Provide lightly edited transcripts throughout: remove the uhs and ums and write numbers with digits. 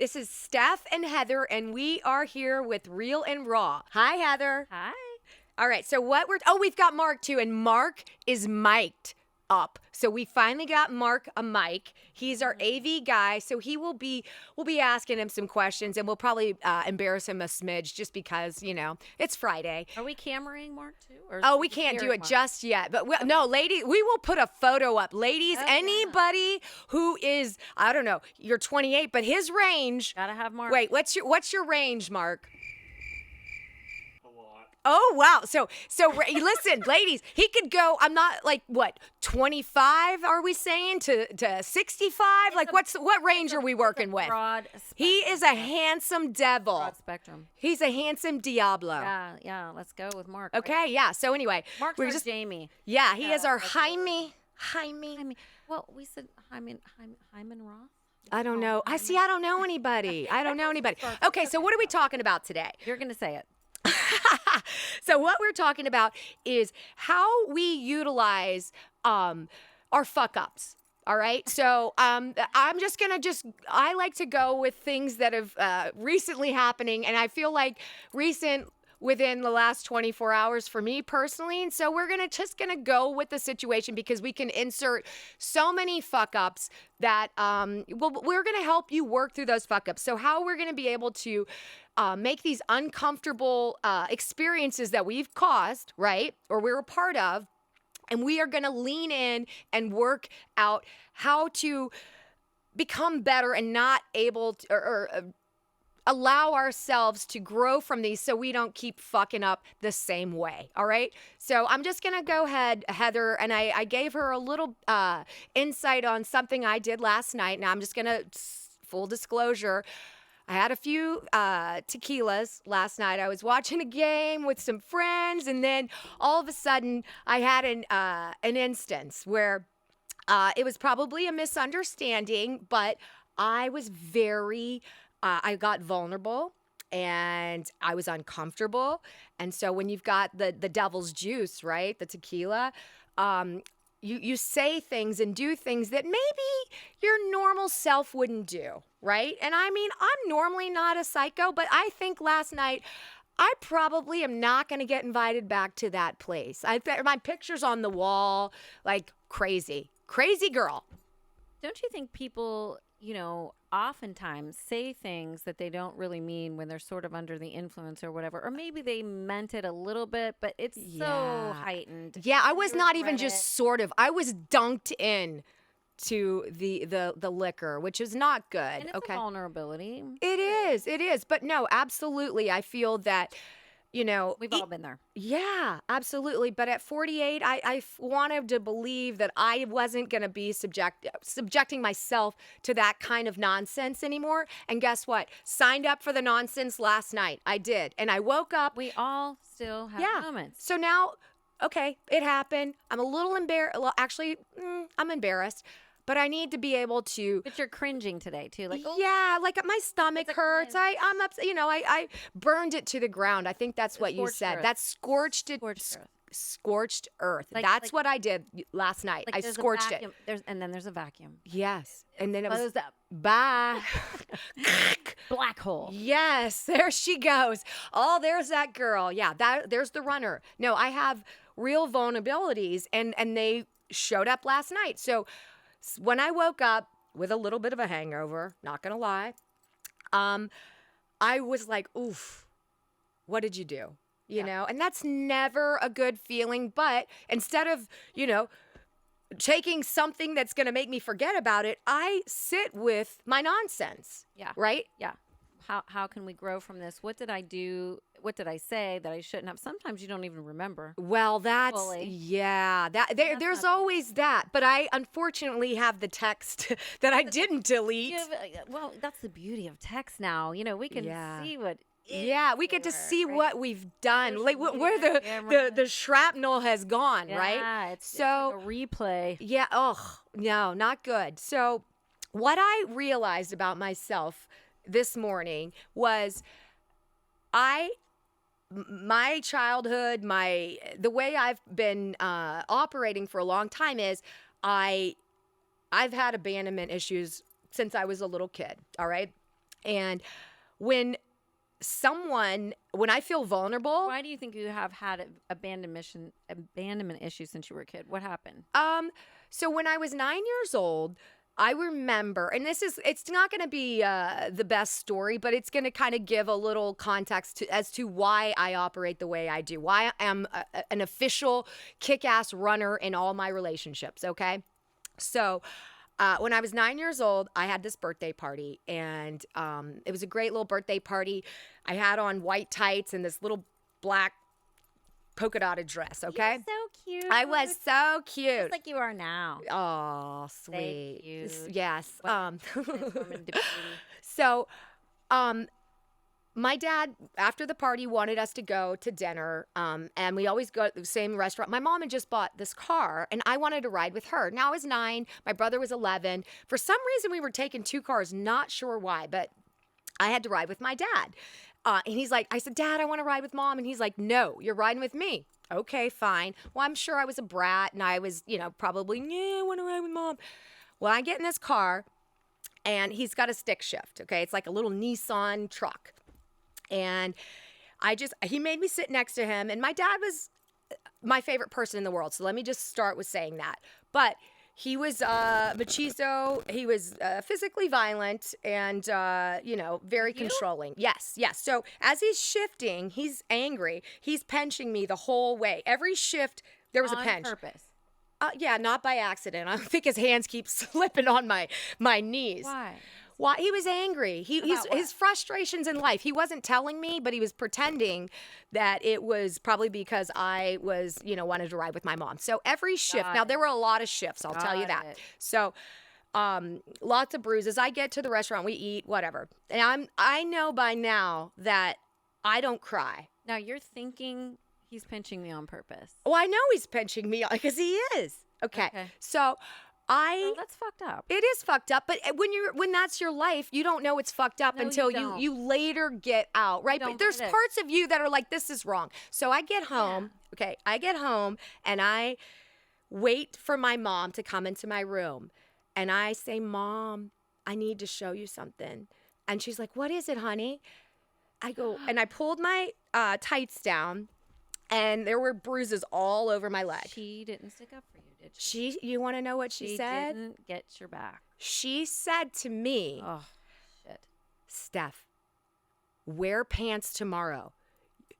This is Steph and Heather, and we are here with Real and Raw. Hi, Heather. Hi. All right, so we've got Mark too, and Mark is mic'd up. So we finally got Mark a mic. He's our AV guy, so we'll be asking him some questions, and we'll probably embarrass him a smidge just because, it's Friday. Are we cameraing Mark too? Oh, we can't do it just yet. But no, lady, we will put a photo up. Ladies, anybody who is, I don't know, you're 28, but his range. Gotta have Mark. Wait, what's your range, Mark? Oh, wow. So listen, ladies, he could go, I'm not 25, are we saying, to 65? What range are we working with? Broad spectrum. He is a handsome devil. Broad spectrum. He's a handsome Diablo. Yeah, let's go with Mark. Okay, yeah. So anyway. Mark's our Jamie. Yeah, he is our Jaime. Well, we said Hyman Roth. I don't know. I don't know anybody. Okay, so what are we talking about today? You're going to say it. So what we're talking about is how we utilize our fuck ups. All right. So I'm just going to I like to go with things that have recently happening. And I feel like recent within the last 24 hours for me personally. And so we're just going to go with the situation because we can insert so many fuck ups that we're going to help you work through those fuck ups. So how we're going to be able to make these uncomfortable experiences that we've caused, right? Or we're a part of. And we are going to lean in and work out how to become better and not able to, or allow ourselves to grow from these so we don't keep fucking up the same way. All right. So I'm just going to go ahead, Heather, and I gave her a little insight on something I did last night. Now I'm just going to, full disclosure, I had a few tequilas last night. I was watching a game with some friends, and then all of a sudden I had an instance where it was probably a misunderstanding, but I was I got vulnerable and I was uncomfortable. And so when you've got the devil's juice, right, the tequila, you say things and do things that maybe your normal self wouldn't do, right? And I mean, I'm normally not a psycho, but I think last night I probably am not going to get invited back to that place. My picture's on the wall, like crazy girl. Don't you think people, oftentimes say things that they don't really mean when they're sort of under the influence or whatever, or maybe they meant it a little bit, but it's so heightened. Yeah, I was not even just sort of. I was dunked in to the liquor, which is not good. And it's a vulnerability. It is. But no, absolutely. I feel that, we've all been there. Yeah, absolutely. But at 48, I wanted to believe that I wasn't going to be subjecting myself to that kind of nonsense anymore. And guess what? Signed up for the nonsense last night. I did. And I woke up. We all still have moments. So now, okay, it happened. I'm a little embarrassed. Well, actually, I'm embarrassed. But I need to be able to. But you're cringing today too, yeah, like my stomach hurts. I'm upset. I burned it to the ground. I think that's what you said. Earth. That's scorched earth. That's what I did last night. I scorched it. And then there's a vacuum. Yes, and then it was up. Bye. Black hole. Yes, there she goes. Oh, there's that girl. Yeah, there's the runner. No, I have real vulnerabilities, and they showed up last night. So when I woke up with a little bit of a hangover, not gonna lie, I was like, oof, what did you do? You know, and that's never a good feeling. But instead of, taking something that's gonna make me forget about it, I sit with my nonsense. Yeah. Right? Yeah. How can we grow from this? What did I do? What did I say that I shouldn't have? Sometimes you don't even remember. Well, that's fully. There's always that. But I unfortunately have the text that I didn't delete. Well, that's the beauty of text now. We can see what. We get to see what we've done, like where the shrapnel has gone, right? It's like a replay. Yeah. Oh no, not good. So, what I realized about myself this morning was my childhood, the way I've been operating for a long time is I've had abandonment issues since I was a little kid. All right. And when when I feel vulnerable, Why do you think you have had abandonment issues since you were a kid? What happened? so when I was 9 years old, I remember, and it's not going to be the best story, but it's going to kind of give a little context as to why I operate the way I do, why I'm an official kick-ass runner in all my relationships, okay? So when I was 9 years old, I had this birthday party, and it was a great little birthday party. I had on white tights and this little black polka dotted dress, okay? You're so cute. I was so cute. Just like you are now. Oh, sweet. Thank you. Yes. Transform into beauty. So, my dad, after the party, wanted us to go to dinner, and we always go to the same restaurant. My mom had just bought this car, and I wanted to ride with her. Now I was 9. My brother was 11. For some reason, we were taking 2 cars. Not sure why, but I had to ride with my dad. And he's like, I said, Dad, I want to ride with Mom. And he's like, no, you're riding with me. Okay, fine. Well, I'm sure I was a brat, and I was, probably, I want to ride with Mom. Well, I get in this car, and he's got a stick shift, okay? It's like a little Nissan truck. And he made me sit next to him. And my dad was my favorite person in the world. So let me just start with saying that. But he was machismo. He was physically violent and, very controlling. Yes. So as he's shifting, he's angry. He's pinching me the whole way. Every shift, there was a pinch. On purpose. Yeah, not by accident. I think his hands keep slipping on my knees. Why? He was angry. His frustrations in life. He wasn't telling me, but he was pretending that it was probably because I was, wanted to ride with my mom. So every shift. Now there were a lot of shifts. I'll tell you that. So, lots of bruises. I get to the restaurant, we eat, whatever, and I know by now that I don't cry. Now you're thinking he's pinching me on purpose. Oh, I know he's pinching me because he is. Okay. So. That's fucked up. It is fucked up, but when that's your life, you don't know it's fucked up until you later get out, right? But there's parts of you that are like, this is wrong. So I get home, I get home and I wait for my mom to come into my room, and I say, Mom, I need to show you something. And she's like, what is it, honey? I go, and I pulled my tights down, and there were bruises all over my leg. She didn't stick up for you, did she? You want to know what she said? She didn't get your back. She said to me, oh, shit. Steph, wear pants tomorrow.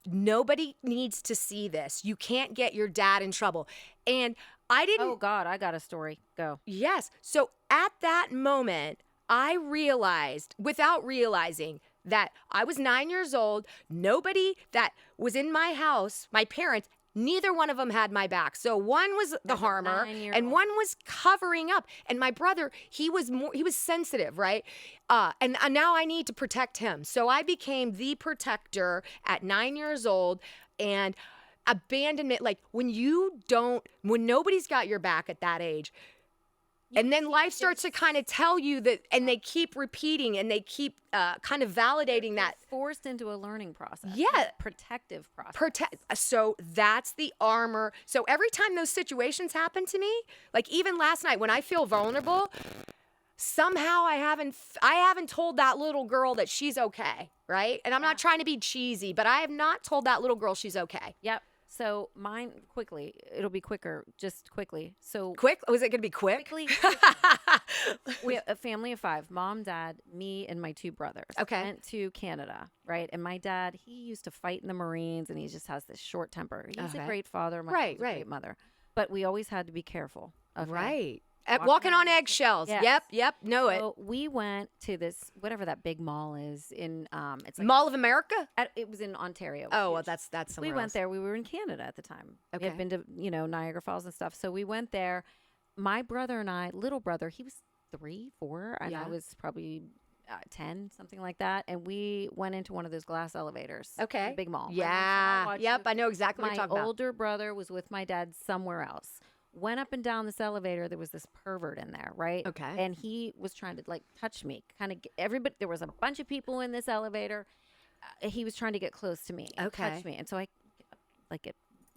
Nobody needs to see this. You can't get your dad in trouble. And I didn't. Oh, God, I got a story. Go. Yes. So at that moment, I realized, without realizing, that I was 9 years old. Nobody that was in my house, my parents, neither one of them had my back. So one was the harmer and one was covering up. And my brother, he was sensitive, right? And now I need to protect him. So I became the protector at 9 years old. And abandonment, like when nobody's got your back at that age, and then life starts to kind of tell you that, and they keep repeating and they keep kind of validating that. Forced into a learning process. Yeah. Protective process. So that's the armor. So every time those situations happen to me, like even last night when I feel vulnerable, somehow I haven't told that little girl that she's okay, right? And I'm not trying to be cheesy, but I have not told that little girl she's okay. Yep. So mine, quickly, it'll be quicker, just quickly. So quick? Was it going to be quick? Quickly. We have a family of 5, mom, dad, me, and my 2 brothers. Okay. Went to Canada, right? And my dad, he used to fight in the Marines, and he just has this short temper. He's a great father. My mom was a great mother. But we always had to be careful. Okay? Right. Walking on eggshells. Yes. Yep. Know it. So we went to this, whatever that big mall is in, it's like Mall of America? It was in Ontario. Oh, well, that's somewhere We went else. there. We were in Canada at the time. Okay. We had been to, Niagara Falls and stuff. So we went there. My brother and I, little brother, he was 3, 4, and I was probably 10, something like that. And we went into one of those glass elevators. Okay. The big mall. Yeah. Yep. I know exactly what you're talking about. My older brother was with my dad somewhere else. Went up and down this elevator. There was this pervert in there, right? Okay. And he was trying to touch me. Kind of everybody. There was a bunch of people in this elevator. He was trying to get close to me, and touch me, and so I,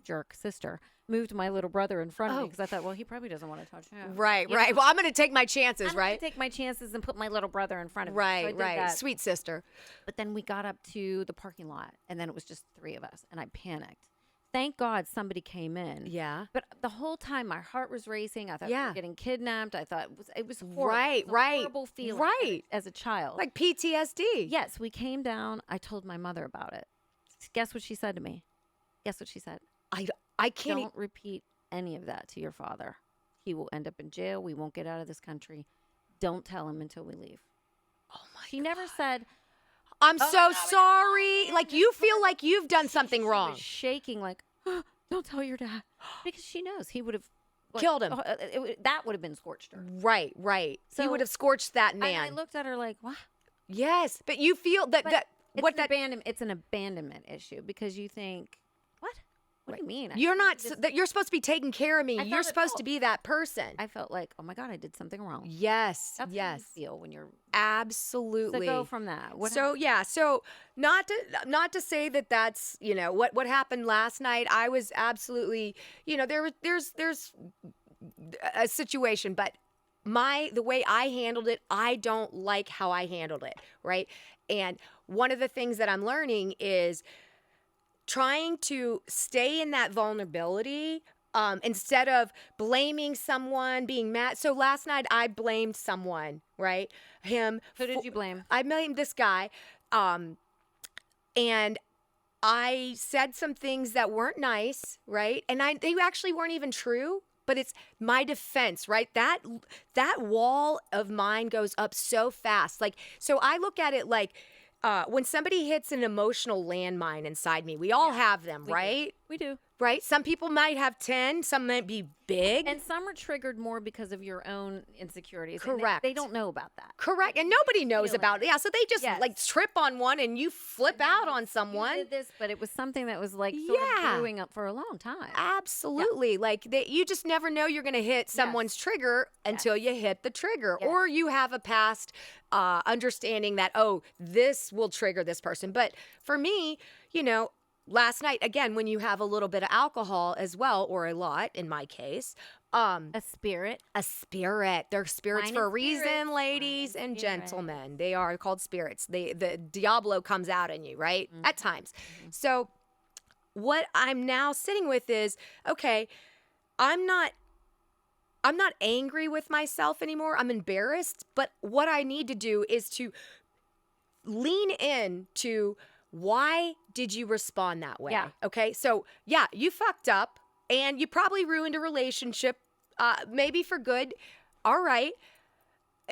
jerk sister moved my little brother in front of me because I thought, well, he probably doesn't want to touch him. Right. Well, I'm going to take my chances, I'm right? going to take my chances and put my little brother in front of me. Right, So I did right. that. Sweet sister. But then we got up to the parking lot, and then it was just 3 of us, and I panicked. Thank God somebody came in. Yeah. But the whole time my heart was racing. I thought we were getting kidnapped. I thought it was horrible. Right, it was a right. horrible feeling Right. as a child. Like PTSD. Yes, we came down. I told my mother about it. Guess what she said to me? Guess what she said? I can't. Don't repeat any of that to your father. He will end up in jail. We won't get out of this country. Don't tell him until we leave. Oh my She never said, I'm so sorry. Like you feel like you've done something she wrong. was shaking like, don't tell your dad. Because she knows he would have Killed him. That would have been scorched her. Right, right. So, he would have scorched that man. And I looked at her like, what? Yes, but you feel that It's an abandonment issue because you think, what? What do you mean? You're not that you're supposed to be taking care of me. You're supposed to be that person. I felt like, oh my God, I did something wrong. Yes, That's yes. how you feel when you're absolutely. So go from that. So not to say that that's what happened last night. I was absolutely there's a situation, but the way I handled it, I don't like how I handled it, right? And one of the things that I'm learning is trying to stay in that vulnerability instead of blaming someone, being mad. So last night I blamed someone, right? Him. Who did you blame? I blamed this guy. And I said some things that weren't nice, right? And they actually weren't even true. But it's my defense, right? That wall of mine goes up so fast. Like, so I look at it like when somebody hits an emotional landmine inside me, we all have them, right? We do. Right? Some people might have 10, some might be big. And some are triggered more because of your own insecurities. Correct. They don't know about that. Correct. And nobody knows about it. Yeah, so they just like trip on one and you flip out on someone. You did this, but it was something that was like sort of brewing up for a long time. Absolutely. Like you just never know you're going to hit someone's trigger until you hit the trigger. Or you have a past understanding that, oh, this will trigger this person. But for me, last night, again, when you have a little bit of alcohol as well, or a lot in my case, a spirit. They're spirits for a reason, ladies and gentlemen. They are called spirits. The Diablo comes out in you, right? Mm-hmm. At times. Mm-hmm. So what I'm now sitting with is, okay, I'm not angry with myself anymore. I'm embarrassed. But what I need to do is to lean in to why did you respond that way? Yeah. Okay. So you fucked up and you probably ruined a relationship, maybe for good. All right.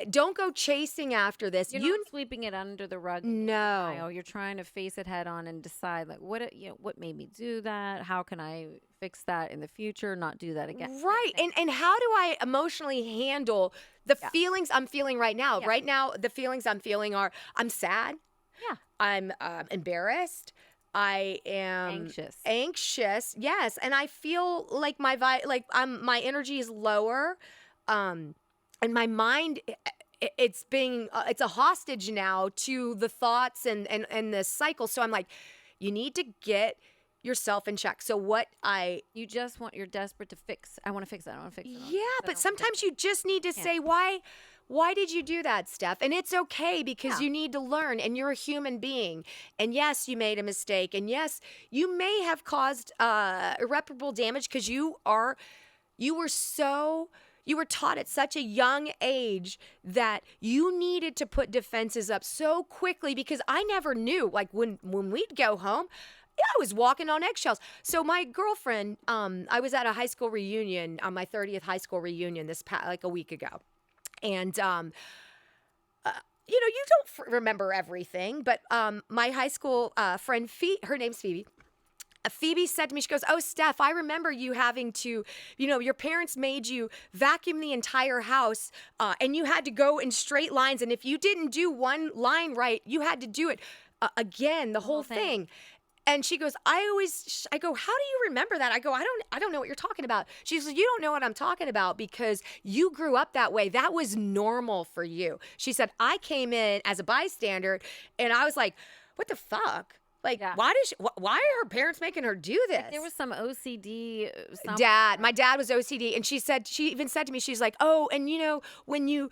Don't go chasing after this. You're not sweeping it under the rug. No. You're trying to face it head on and decide like what made me do that? How can I fix that in the future? Not do that again. Right. And how do I emotionally handle the feelings I'm feeling right now? Yeah. Right now, the feelings I'm feeling are I'm sad. Yeah. I'm embarrassed. I am anxious. Yes. And I feel like my energy is lower. And my mind, it's a hostage now to the thoughts and the cycle. So I'm like, you need to get yourself in check. So you're desperate to fix. I want to fix that. I want to fix it. Yeah. But sometimes you just need to say, why did you do that, Steph? And it's okay because you need to learn and you're a human being. And yes, you made a mistake. And yes, you may have caused irreparable damage because you were taught at such a young age that you needed to put defenses up so quickly because I never knew. Like when we'd go home, I was walking on eggshells. So my girlfriend, I was at a high school reunion, on my 30th high school reunion like a week ago. And, you don't remember everything, but my high school friend, her name's Phoebe. Phoebe said to me, she goes, oh, Steph, I remember you having to, your parents made you vacuum the entire house and you had to go in straight lines. And if you didn't do one line right, you had to do it again, the whole thing. And she goes, I go, how do you remember that? I go, I don't know what you're talking about. She says, you don't know what I'm talking about because you grew up that way. That was normal for you. She said, I came in as a bystander and I was like, what the fuck? Like, Yeah. why are her parents making her do this? There was some OCD. My dad was OCD, and she even said to me, she's like, oh, and when you,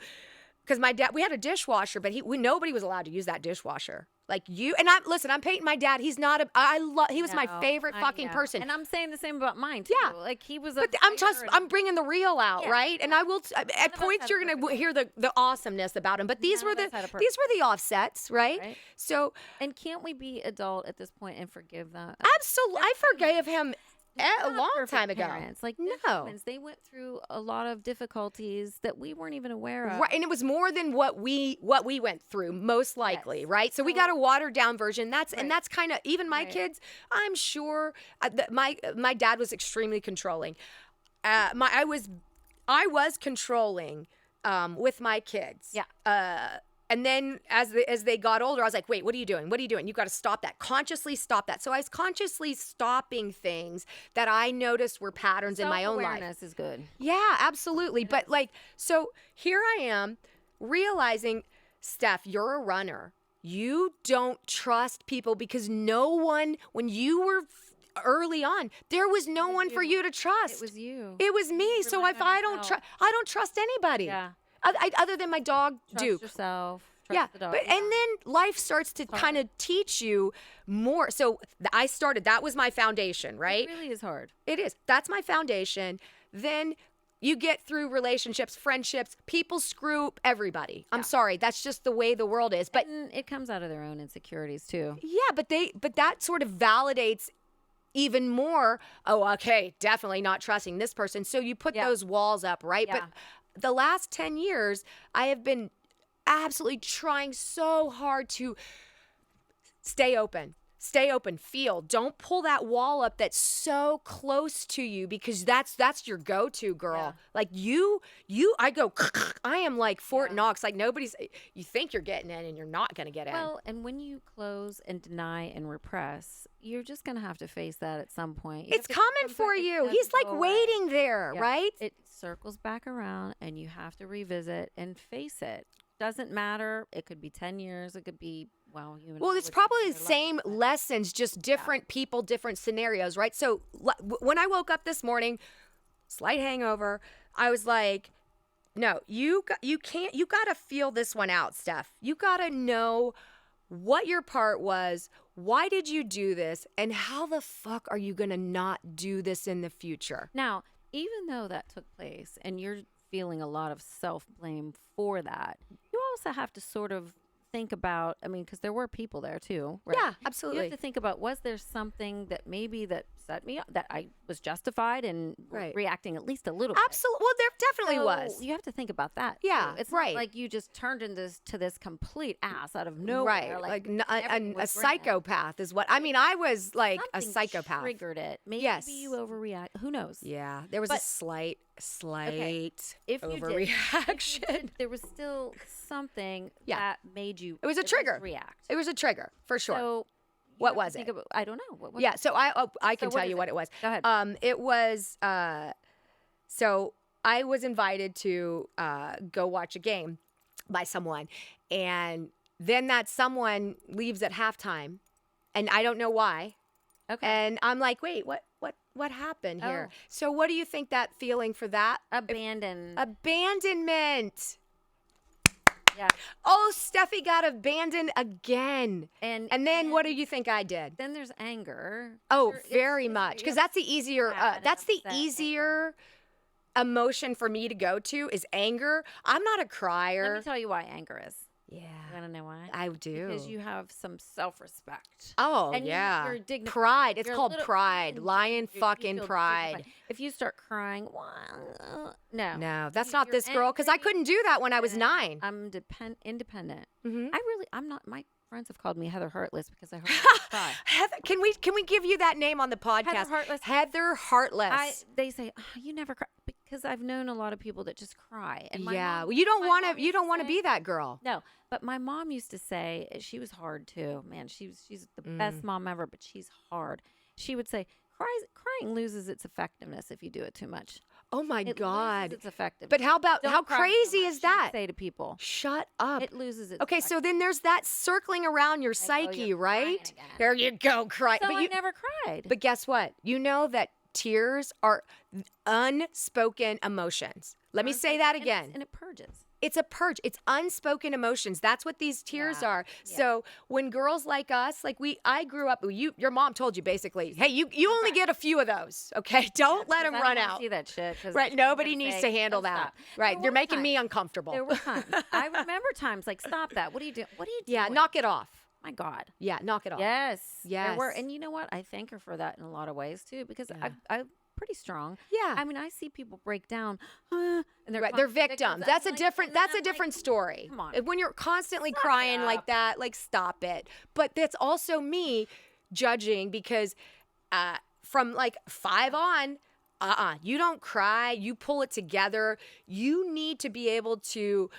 because my dad, we had a dishwasher, but nobody was allowed to use that dishwasher. Like I'm painting my dad. He's not he was my favorite fucking person. And I'm saying the same about mine too. Yeah. Like he was But I'm bringing the real out, right? And I will, at points you're going to hear the awesomeness about him. But these were the offsets, right? So. And can't we be adult at this point and forgive that? Absolutely. I forgave him a long time ago. Parents. Like no, humans, they went through a lot of difficulties that we weren't even aware of. Right, and it was more than what we went through, most likely, right? So we got a watered down version. And that's kind of even my kids. I'm sure my dad was extremely controlling. I was controlling with my kids. Yeah. And then as they got older, I was like, wait, what are you doing? What are you doing? You got to stop that. Consciously stop that. So I was consciously stopping things that I noticed were patterns in my own life. Self-awareness is good. Yeah, absolutely. Yes. But so here I am realizing, Steph, you're a runner. You don't trust people because no one, when you were early on, there was no one for you to trust. It was you. It was me. So if I don't trust anybody. Yeah. Other than my dog, Duke. Trust yourself. Trust the dog. And then life starts to kind of teach you more. So that was my foundation, right? It really is hard. It is. That's my foundation. Then you get through relationships, friendships, people screw everybody. I'm sorry. That's just the way the world is. But it comes out of their own insecurities too. Yeah, but that sort of validates even more. Oh, okay, definitely not trusting this person. So you put those walls up, right? Yeah. But the last 10 years, I have been absolutely trying so hard to stay open, feel. Don't pull that wall up that's so close to you because that's your go-to, girl. Yeah. Like I am like Fort Knox. Like you think you're getting in and you're not going to get in. Well, and when you close and deny and repress, you're just going to have to face that at some point. It's coming for you. He's like waiting there, right? It circles back around and you have to revisit and face it. Doesn't matter. It could be 10 years. It could be, it's probably the same lessons, just different people, different scenarios, right? So when I woke up this morning, slight hangover, I was like, no, you got to feel this one out, Steph. You got to know what your part was. Why did you do this? And how the fuck are you going to not do this in the future? Now, even though that took place and you're feeling a lot of self-blame for that, you also have to sort of think about, because there were people there too, right? Yeah, absolutely. You have to think about, was there something that maybe that set me up, that I was justified in reacting at least a little bit? Absolutely. Well, there definitely was. You have to think about that. Yeah, too. It's not like you just turned into this complete ass out of nowhere. Right. A psychopath is what, I was like something a psychopath. Triggered it. Maybe you overreact. Who knows? Yeah. There was a slight if overreaction. There was still something that made you. It was a trigger. React. It was a trigger for sure. So what was it? I don't know. What so I can tell you what it was. Go ahead. It was so I was invited to go watch a game by someone, and then that someone leaves at halftime, and I don't know why. Okay. And I'm like, wait, what happened here? So what do you think that feeling for that? Abandonment. Yeah. Oh, Steffi got abandoned again. And then what do you think I did? Then there's anger. Oh, very much. Because that's the easier emotion for me to go to is anger. I'm not a crier. Let me tell you why anger is. Yeah. You want to know why? I do. Because you have some self-respect. Oh, and yeah. You're dignified. Pride. It's called pride. Lion fucking pride. Dignified. If you start crying, no. No, that's not this girl. Because I couldn't do that when I was 9. I'm independent. Mm-hmm. I'm not, my friends have called me Heather Heartless because I heard her cry. Heather, can we give you that name on the podcast? Heather Heartless. Heather Heartless. They say, you never cry. Because I've known a lot of people that just cry. And well, you don't want to be that girl. No, but my mom used to say, she was hard too. Man, she's the best mom ever, but she's hard. She would say, crying loses its effectiveness if you do it too much. Oh my It God. loses its effectiveness. But how about, Don't how cry so crazy much, is you that? say to people. Shut up. It loses its Okay, so then there's that circling around your Like, oh, psyche, you're crying right? again. There you go, cry. So but I you, never cried. but guess what? You know that tears are unspoken emotions. Let me say that again. And it purges. It's a purge. It's unspoken emotions. That's what these tears Yeah. are. Yeah. So when girls like us, like I grew up. Your mom told you basically, hey, you only get a few of those. Okay, don't let them I run don't wanna out. see that shit. Right. Nobody needs to handle "Oh, that. stop." Right. There You're were making me times- uncomfortable. There were times. I remember times like, stop that. What are you doing? What are you doing? Yeah. Knock it off. My God. Yeah. Knock it off. Yes. There were. Yes. And you know what? I thank her for that in a lot of ways too, because Yeah. I'm pretty strong. Yeah. I mean, I see people break down, and they're Right, they're constant victims. I'm That's a like- different. and then That's a I'm like, different story. come on. When you're constantly Suck it crying like up. that, like stop it. But that's also me judging because from like 5 on, you don't cry. You pull it together. You need to be able to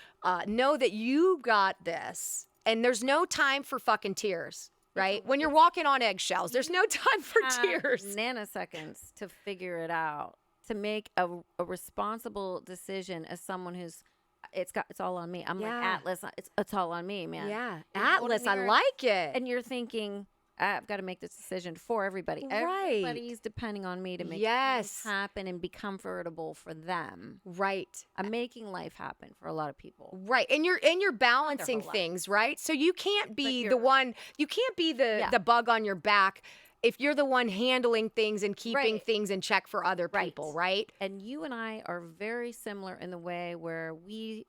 know that you got this, and there's no time for fucking tears. Right? When you're walking on eggshells, there's no time for have tears. Nanoseconds to figure it out, to make a responsible decision as someone who's it's all on me. I'm Yeah. like Atlas. It's all on me, man. Yeah, You're holding Atlas, I your- like it. And you're thinking, I've got to make this decision for everybody. Right. Everybody's depending on me to make Yes. things happen and be comfortable for them. Right. I'm making life happen for a lot of people. Right. And you're balancing life. things, right? So you can't be you're the right. one, you can't be the bug on your back if you're the one handling things and keeping Right. things in check for other Right. people, right? And you and I are very similar in the way where we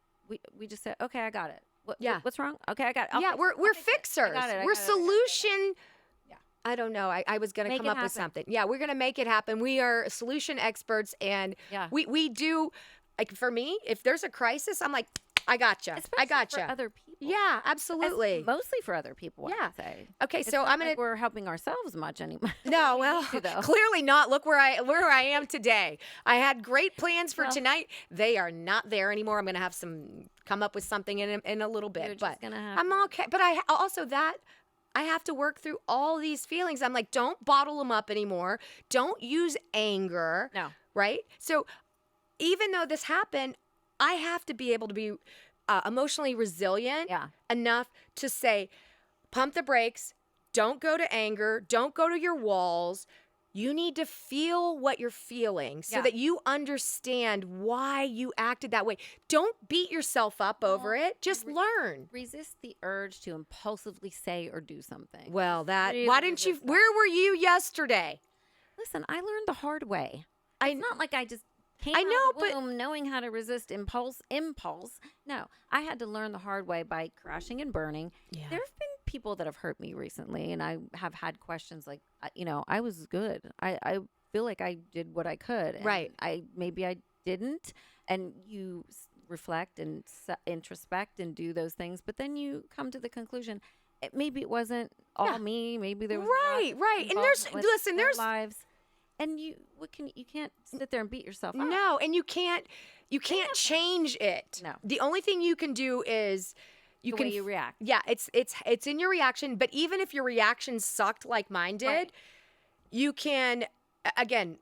just say, okay, I got it. Yeah. What's wrong? Okay, I got it. I'll Yeah, fix we're it. I'll fix it. fixers. I got it. We're I got it. solution. Yeah. I don't know. I was going to Make come it up with happen. something. Yeah, we're going to make it happen. We are solution experts, and Yeah. we do, like for me, if there's a crisis, I'm like, I gotcha. Especially I gotcha. for other people. Yeah, absolutely. Mostly for other people, I Yeah. would say. Okay, It's so not I'm like going to we're helping ourselves much anymore. No, We well, need to, though. clearly not. Look where I am today. I had great plans for Well- tonight. They are not there anymore. I'm going to have come up with something in a little bit, You're but just gonna have I'm to- okay. But I also that I have to work through all these feelings. I'm like, don't bottle them up anymore. Don't use anger. No. Right? So even though this happened, I have to be able to be emotionally resilient Yeah. enough to say, pump the brakes, don't go to anger, don't go to your walls. You need to feel what you're feeling so Yeah. that you understand why you acted that way. Don't beat yourself up over Well, it. Just learn. Resist the urge to impulsively say or do something. Well, Really why didn't you, resist that. where were you yesterday? Listen, I learned the hard way. I It's not like I just came I out know, of the but- womb knowing how to resist impulse. No, I had to learn the hard way by crashing and burning. Yeah. There have been people that have hurt me recently, and I have had questions like, I was good. I feel like I did what I could. And Right. Maybe I didn't. And you reflect and introspect and do those things, but then you come to the conclusion, maybe it wasn't all Yeah. me. Maybe there was Right, right. And there's, involvement with listen, their there's, lives. And you can't sit there and beat yourself up. no, and you can't change it. No. The only thing you can do is you The can way you react. Yeah, it's in your reaction, but even if your reaction sucked like mine did, Right. you can again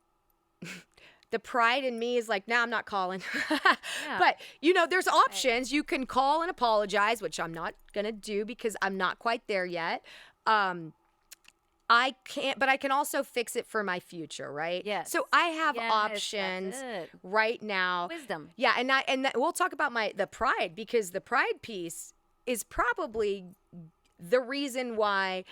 the pride in me is like, nah, I'm not calling. But there's options. You can call and apologize, which I'm not gonna do because I'm not quite there yet. I can't, but I can also fix it for my future, right? Yes. So I have Yes, options that's it. right now. Wisdom. Yeah, and we'll talk about the pride, because the pride piece is probably the reason why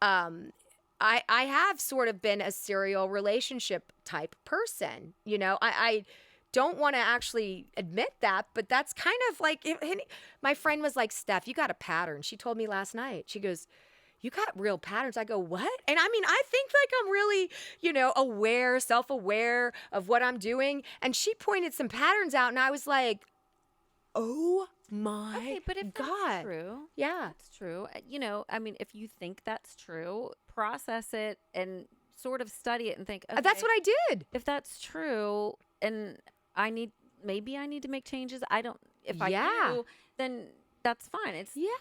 I have sort of been a serial relationship type person. I don't want to actually admit that, but that's kind of like my friend was like, Steph, you got a pattern. She told me last night. She goes, you got real patterns. I go, what? And I mean, I think like I'm really, self-aware of what I'm doing. And she pointed some patterns out, and I was like, oh my Okay, but if God. that's true, Yeah. that's true. I mean, if you think that's true, process it and sort of study it and think, okay, That's what I did. if that's true, and maybe I need to make changes. If I Yeah. do, then that's fine.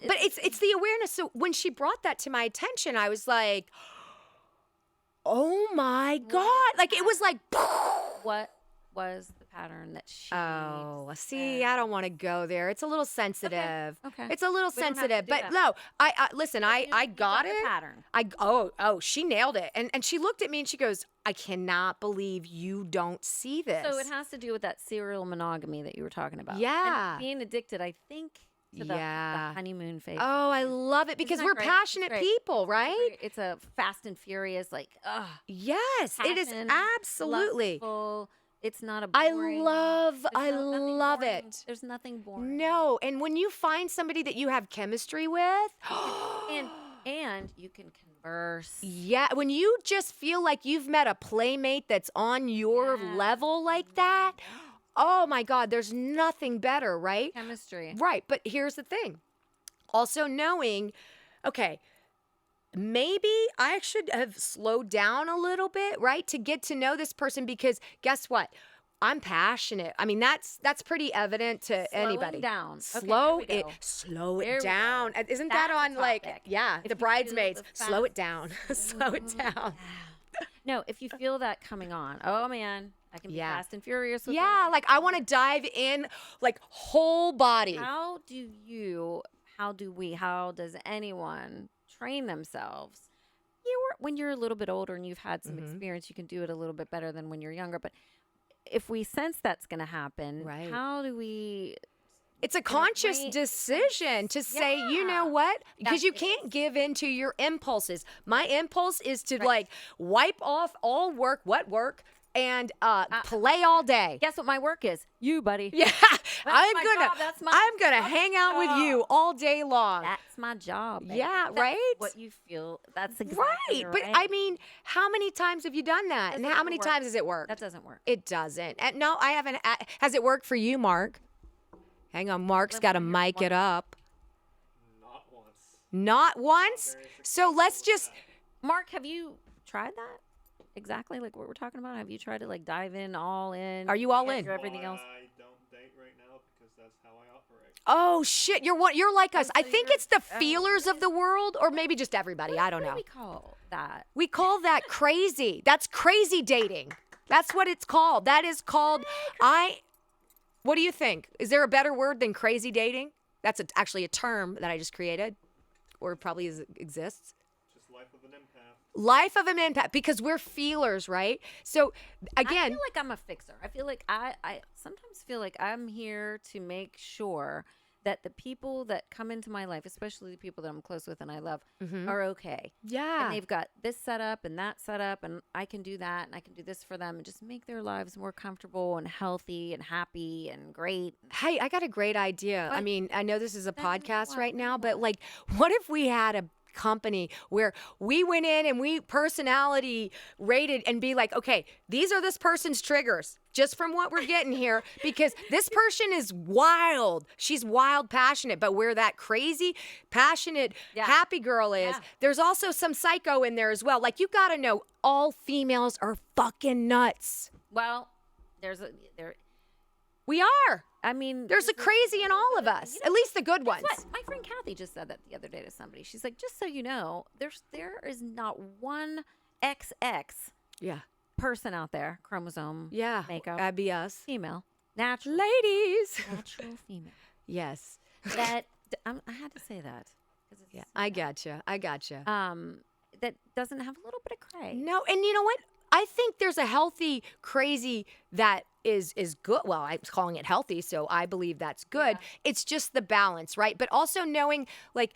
But it's the awareness. So when she brought that to my attention, I was like, oh my God. Like it was like, what was the pattern that she Oh, see, said? I don't want to go there. It's a little sensitive. Okay. It's a little We don't have to sensitive, do but that. no, I listen, But I you got the it. pattern. She nailed it. And she looked at me and she goes, "I cannot believe you don't see this." So it has to do with that serial monogamy that you were talking about. Yeah. And being addicted, I think, to the honeymoon phase. Oh, I love it because that we're great? passionate It's great. people, right? It's a fast and furious, like, Yes, it is passion, absolutely. lustful. It's not a I boring. love nothing love boring. it. There's nothing boring. No, and when you find somebody that you have chemistry with, And you can converse. yeah, when you just feel like you've met a playmate that's on your Yeah. level like that, oh my God, there's nothing better, right? Chemistry. Right, but here's the thing. Also knowing, okay, maybe I should have slowed down a little bit, right? To get to know this person because guess what? I'm passionate. I mean, that's pretty evident to anybody. Down. Slow Okay, slow There it we go. down. Isn't that That's on the like topic. yeah, If the you feel bridesmaids? the Slow it fast- down. Slow it down. No, if you feel that coming on, oh man, I can be Yeah. fast and furious with Yeah, this. like I want to dive in like whole body. How does anyone train themselves? When you're a little bit older and you've had some experience, you can do it a little bit better than when you're younger. But if we sense that's going to happen, Right. how do we? It's a conscious great decision to say, you know Yeah. what? Because you That can't give in to your impulses. My impulse is to like wipe off all work, and play all day. Guess what my work is? You, buddy. Yeah, my job. That's my I'm gonna hang out with you all day long. That's my job. Baby. Yeah, That's right? What you feel. That's exactly Right, but I mean, how many times have you done that? That And how doesn't many work. times has it worked? That doesn't work. It doesn't. And no, I haven't. Has it worked for you, Mark? Hang on, Mark's got to mic it up. Not once. Not once? very So let's just. Mark, have you tried that? Exactly like what we're talking about. Have you tried to like dive in, all in? Are you all after in? Everything else. I don't date right now because that's how I operate. Oh shit! You're like us. I so think you're- it's the feelers of the world, or maybe just everybody. I don't What do know. we call that? We call that crazy. That's crazy dating. That's what it's called. That is called. What do you think? Is there a better word than crazy dating? That's actually a term that I just created, or probably exists. Just life of an empath. Life of an empath, because we're feelers, right? So I again, feel like I'm a fixer. I feel like I sometimes feel like I'm here to make sure that the people that come into my life, especially the people that I'm close with and I love, are okay. yeah. And they've got this set up and that set up, and I can do that and I can do this for them and just make their lives more comfortable and healthy and happy and great. Hey, I got a great idea. I What? mean, I know this is a podcast what? right now, but like, what if we had a company where we went in and we personality rated and be like, okay, these are this person's triggers just from what we're getting here, because this person is wild. She's wild, passionate, but where that crazy, passionate, happy girl is, there's also some psycho in there as well. Like, you got to know all females are fucking nuts. Well, We are. I mean, There's a crazy in all of us, at least the good ones. Guess what? My friend Kathy just said that the other day to somebody. She's like, just so you know, there is not one XX Yeah. person out there, chromosome, Yeah. makeup, That'd be us. female, natural, Ladies. natural female. Yes. That I had to say that. 'Cause it's, Yeah, I gotcha. that doesn't have a little bit of cray. No, and you know what? I think there's a healthy crazy that is good. Well, I'm calling it healthy, so I believe that's good. It's just the balance, right? But also knowing, like,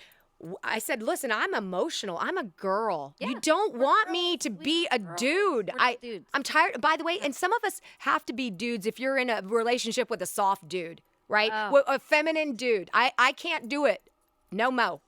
I said, listen, I'm emotional. I'm a girl. You don't want me to be a dude. We're not dudes. I'm tired. By the way, and some of us have to be dudes if you're in a relationship with a soft dude, right? A feminine dude. I can't do it. No mo.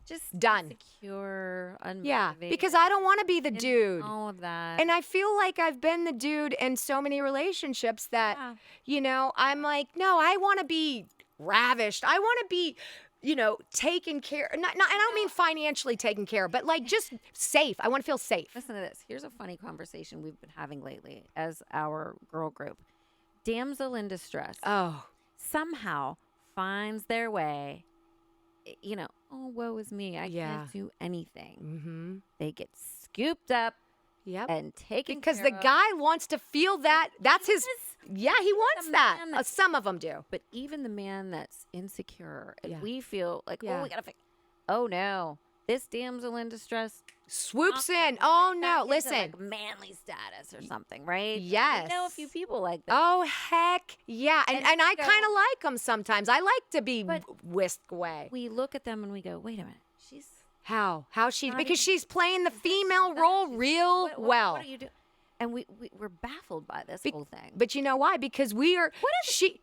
Just Done. insecure, unmotivated. Yeah, because I don't want to be the and dude. all of that. And I feel like I've been the dude in so many relationships that, you know, I'm like, no, I want to be ravished. I want to be, you know, taken care. And I don't mean financially taken care of, but like just safe. I want to feel safe. Listen to this. Here's a funny conversation we've been having lately as our girl group. Damsel in distress Oh, somehow finds their way, you know, oh, woe is me. I Yeah. can't do anything. mm-hmm. They get scooped up Yep. and taken Because care the of. guy wants to feel that. That's his. Yeah, he wants The that. man that- Some of them do. But even the man that's insecure, and Yeah. we feel like, Yeah. oh, we gotta fix. Oh no, this damsel in distress Swoops knocks in. it Oh right no, back into, listen. like manly status or something, right? Yes. We know a few people like that. Oh heck yeah, and And I so- kind of like them sometimes. I like to be But- whisked away. We look at them and we go, wait a minute, she's How she? Not Because even- she's playing the she's this, female she's that, role she's- real what well. What are you doing? And we're baffled by this whole thing. But you know why? Because we are.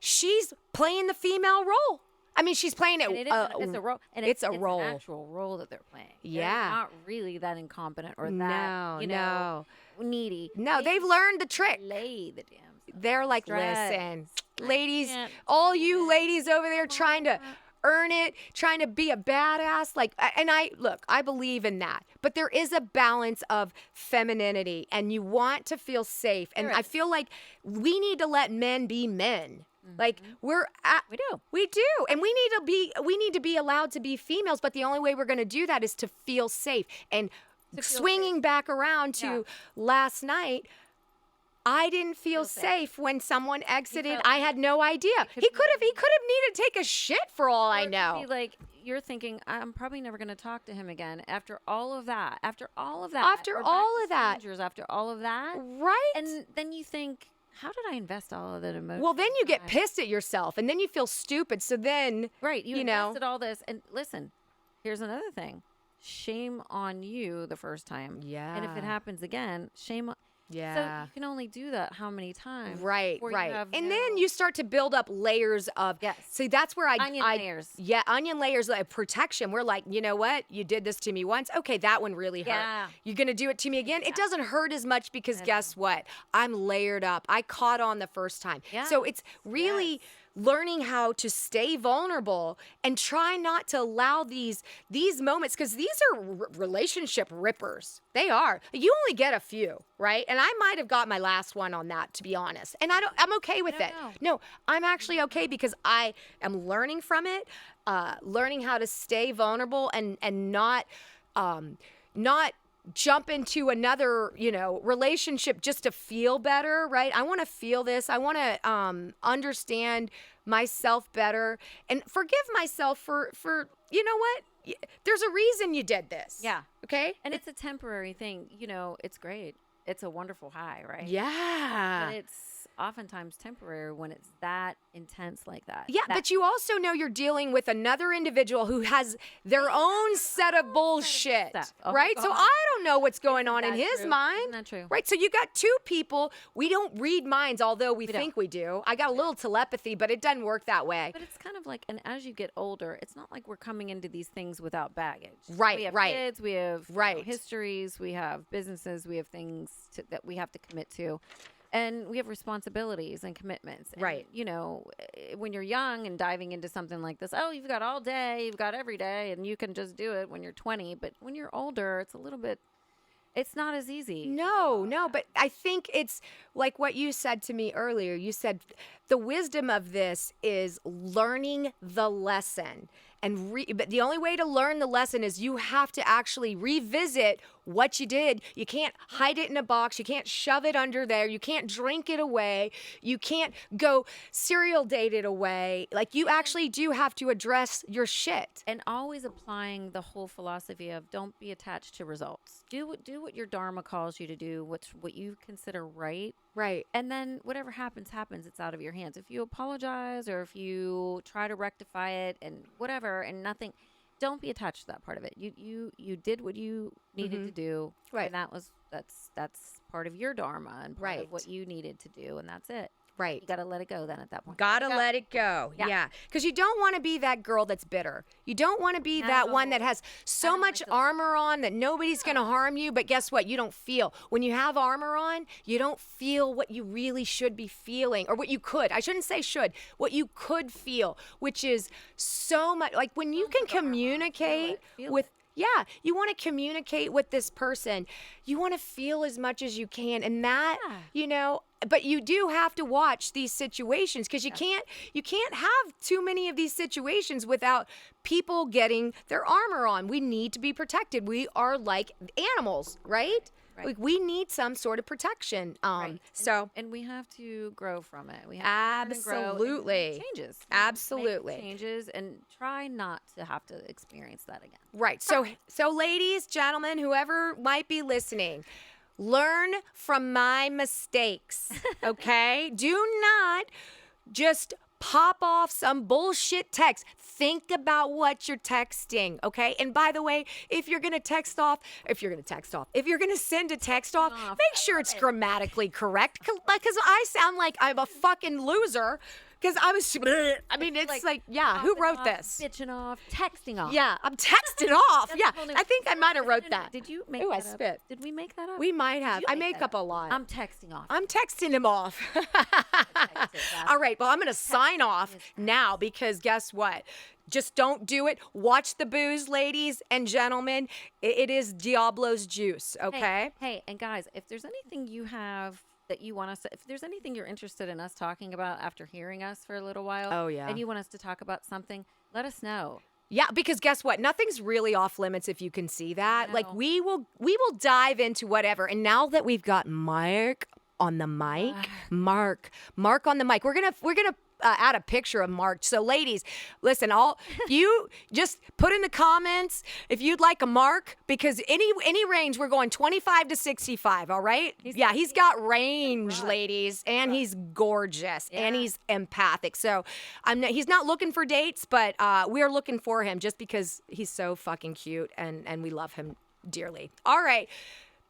She's playing the female role. I mean, she's playing it. And it is it's a role. And it's a it's role. an actual role that they're playing. Yeah. They're not really that incompetent or that No, needy. No, They they've learned the trick. lay the damn stuff. They're like, Stress. listen, ladies, can't all do you it. ladies over there trying to earn it, trying to be a badass. Like, and I believe in that. But there is a balance of femininity, and you want to feel safe. And There I is. feel like we need to let men be men. Like We do. we do, and we need to be allowed to be females. But the only way we're going to do that is to feel safe. And feel swinging back around to Yeah. last night, I didn't feel Feel safe. safe when someone exited. felt I like had no idea. could He be could have needed to take a shit for all Or I it could know. be like you're thinking, I'm probably never going to talk to him again after all of that. After all of that. After We're back all to of that. strangers after all of that. Right? And then you think, how did I invest all of that emotion? Well, then you get time? pissed at yourself, and then you feel stupid. So then, Right. You, you know. invested all this. And listen, here's another thing. Shame on you the first time. And if it Yeah. happens again, shame on. So yeah. you can only do that how many times? Right, before you right. have And no- then you start to build up layers of. Yes. See, that's where Onion layers. Yeah, onion layers of protection. We're like, you know what? You did this to me once. Okay, that one really hurt. Yeah. You're gonna do it to me again. It doesn't hurt as much because guess what? I'm layered up. I caught on the first time. Yeah. So it's really learning how to stay vulnerable and try not to allow these moments, because these are relationship rippers. They are. You only get a few, right? And I might have got my last one on that, to be honest. And I'm okay with don't it. know. No, I'm actually okay because I am learning from it, learning how to stay vulnerable and not jump into another, relationship just to feel better, right? I want to feel this. I want to understand myself better and forgive myself for you know what? There's a reason you did this. Yeah. Okay? And it's a temporary thing. It's great. It's a wonderful high, right? Yeah. But it's oftentimes temporary when it's that intense like that. Yeah, but you also know you're dealing with another individual who has their own set of bullshit, stuff. Oh, right? So God. I don't know what's going on in that his true? mind. Isn't that true? Right, so you got two people. We don't read minds, although we don't. think we do. I got a little telepathy, but it doesn't work that way. But it's kind of like, and as you get older, it's not like we're coming into these things without baggage. Right, We have right. kids, we have Right. histories, we have businesses, we have things that we have to commit to. And we have responsibilities and commitments. And, Right. When you're young and diving into something like this, oh, you've got all day, you've got every day, and you can just do it when you're 20. But when you're older, it's a little bit, it's not as easy. No, but I think it's like what you said to me earlier. You said the wisdom of this is learning the lesson. But the only way to learn the lesson is you have to actually revisit what you did. You can't hide it in a box. You can't shove it under there. You can't drink it away. You can't go serial date it away. Like, you actually do have to address your shit. And always applying the whole philosophy of don't be attached to results. Do what your dharma calls you to do, what you consider right. Right. And then whatever happens, it's out of your hands. If you apologize or if you try to rectify it and whatever and nothing, don't be attached to that part of it. You did what you needed to do. Right. And that's part of your dharma and part Right. of what you needed to do, and that's it. Right. You got to let it go then at that point. Gotta let it go. Yeah. Yeah. Because you don't want to be that girl that's bitter. You don't want to be that one that No. has so don't much like those. armor on that nobody's going to harm you. But guess what? You don't feel. When you have armor on, you don't feel what you really should be feeling, or what you could. I shouldn't say should. What you could feel, which is so much. Like, when you can communicate Feel with. Yeah, you want to communicate with this person. You want to feel as much as you can. And that, Yeah. but you do have to watch these situations because you can't have too many of these situations without people getting their armor on. We need to be protected. We are like animals, right? Right. Like we need some sort of protection. Right. So and we have to grow from it. We have to learn and grow and absolutely make changes. Absolutely. Make changes and try not to have to experience that again. Right. So ladies, gentlemen, whoever might be listening, learn from my mistakes. Okay? Do not just pop off some bullshit text. Think about what you're texting, okay? And by the way, if you're going to send a text off, make sure it's grammatically correct because I sound like I'm a fucking loser because I mean, it's like yeah, who wrote off, this? Bitching off, texting off. Yeah, I'm texting off. That's Yeah, the only- I think I might have wrote that. Did you make Ooh, that I up? spit. Did we make that up? We might have. You I make make that up a lot. I'm texting off. I'm texting him off. Text it, All right, well, I'm going to sign off now because guess what? Just don't do it. Watch the booze, ladies and gentlemen. It is Diablo's juice, okay? Hey, and guys, if there's anything you have that you want us to, if there's anything you're interested in us talking about after hearing us for a little while, Oh, yeah. and you want us to talk about something, let us know. Yeah, because guess what? Nothing's really off limits if you can see that. Like No. we will dive into whatever. And now that we've got Mark on the mic, Mark on the mic. We're gonna add a picture of Mark. So ladies, listen, you just put in the comments if you'd like a Mark because any range we're going 25 to 65. All right? He's got range, ladies, and he's gorgeous and he's empathic. So he's not looking for dates, but we're looking for him just because he's so fucking cute and we love him dearly. All right.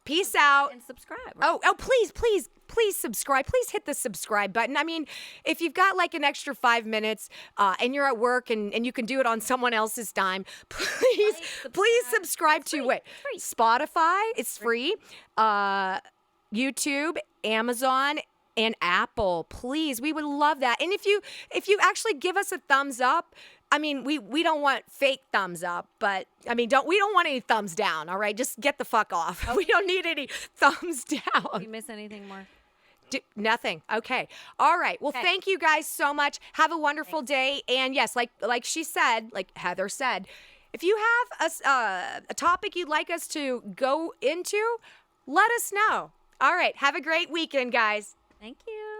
Peace out. And subscribe. Right? Oh, please subscribe. Please hit the subscribe button. I mean, if you've got like an extra 5 minutes and you're at work and you can do it on someone else's time, please subscribe to what? Spotify. It's free. YouTube, Amazon, and Apple. Please, we would love that. And if you actually give us a thumbs up, I mean, we don't want fake thumbs up, but I mean, we don't want any thumbs down, all right? Just get the fuck off. We don't need any thumbs Did down. you miss anything more? Nothing. Okay. All right. Well, thank you guys so much. Have a wonderful day. And yes, like she said, like Heather said, if you have a topic you'd like us to go into, let us know. All right. Have a great weekend, guys. Thank you.